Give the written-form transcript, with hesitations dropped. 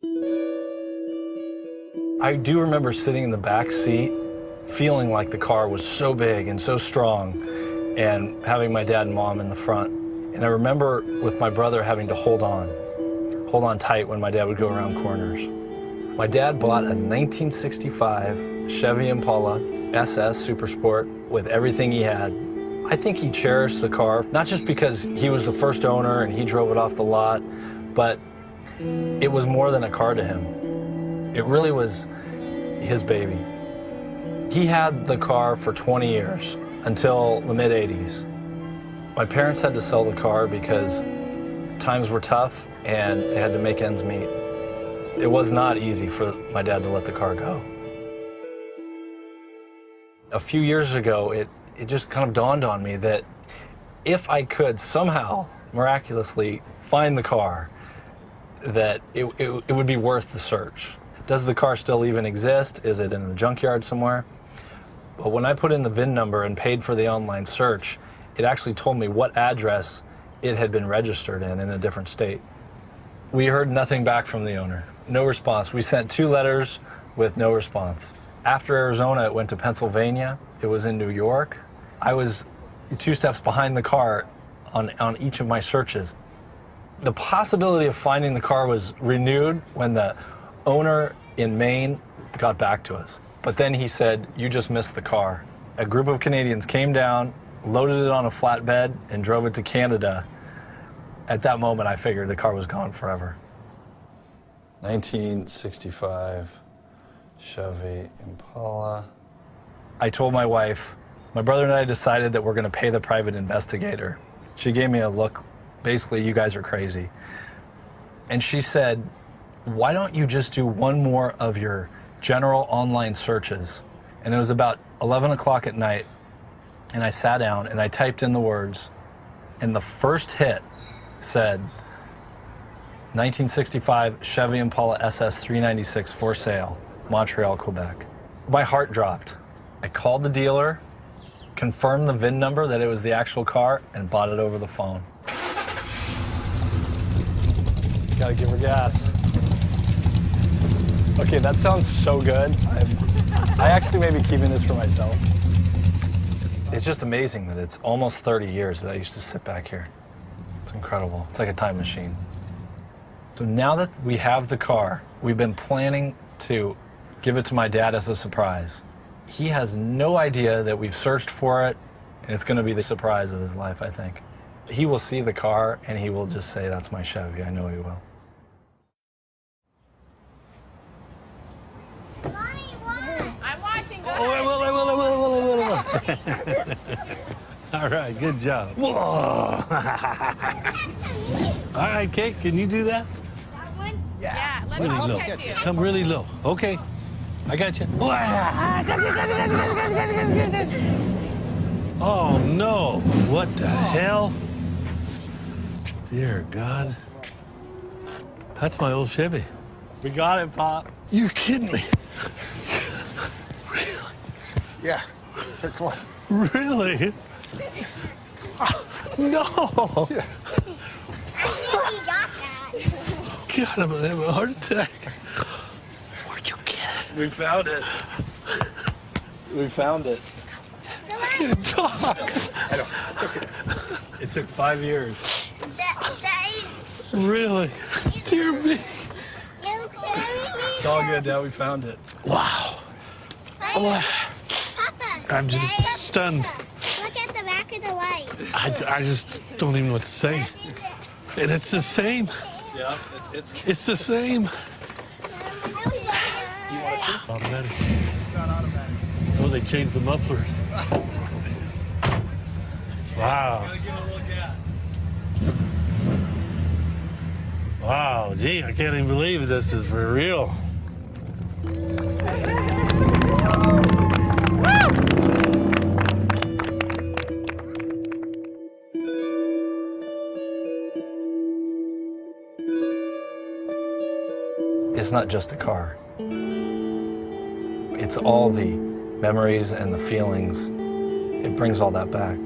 I do remember sitting in the back seat, feeling like the car was so big and so strong, and having my dad and mom in the front. And I remember with my brother having to hold on tight when my dad would go around corners. My dad bought a 1965 Chevy Impala SS Super Sport with everything he had. I think he cherished the car, not just because he was the first owner and he drove it off the lot, but it was more than a car to him. It really was his baby. He had the car for 20 years, until the mid-'80s. My parents had to sell the car because times were tough and they had to make ends meet. It was not easy for my dad to let the car go. A few years ago, it just kind of dawned on me that if I could somehow, miraculously, find the car, that it would be worth the search. Does the car still even exist? Is it in a junkyard somewhere? But when I put in the VIN number and paid for the online search, it actually told me what address it had been registered in a different state. We heard nothing back from the owner. No response. We sent 2 letters with no response. After Arizona, it went to Pennsylvania. It was in New York. I was 2 steps behind the car on each of my searches. The possibility of finding the car was renewed when the owner in Maine got back to us. But then he said, "You just missed the car." A group of Canadians came down, loaded it on a flatbed, and drove it to Canada. At that moment, I figured the car was gone forever. 1965 Chevy Impala. I told my wife, my brother and I decided that we're going to pay the private investigator. She gave me a look, basically, "You guys are crazy." And she said, "Why don't you just do one more of your general online searches?" And it was about 11 o'clock at night, and I sat down and I typed in the words, and the first hit said 1965 Chevy Impala SS 396 for sale, Montreal, Quebec. My heart dropped. I called the dealer, confirmed the VIN number that it was the actual car, and bought it over the phone. Gotta give her gas. Okay, that sounds so good. I actually may be keeping this for myself. It's just amazing that it's almost 30 years that I used to sit back here. It's incredible. It's like a time machine. So now that we have the car, we've been planning to give it to my dad as a surprise. He has no idea that we've searched for it, and it's going to be the surprise of his life, I think. He will see the car, and he will just say, "That's my Chevy." I know he will. Mommy, what? I'm watching. Go ahead. All right, good job. Whoa. All right, Kate, can you do that? That one? Yeah. Let Really me low. catch you. Come really low. Okay, I got you. Oh, no. What the hell? Dear God. That's my old Chevy. We got it, Pop. You're kidding me. Really? Yeah. Here, come on. Really? No. Yeah. I think he got that. God, I'm gonna have a heart attack. Where'd you get it? We found it. We found it. I can't talk. I know. It's okay. It took 5 years. That Really? Dear me. It's all good, Dad. We found it. Wow. Papa, I'm just stunned. look at the back of the light. I just don't even know what to say. And it's the same. Yeah, It's the same. Wow. Automatic. Oh, they changed the mufflers. Wow. Give it a little gas. Wow, gee, I can't even believe this is for real. It's not just a car. It's all the memories and the feelings. It brings all that back.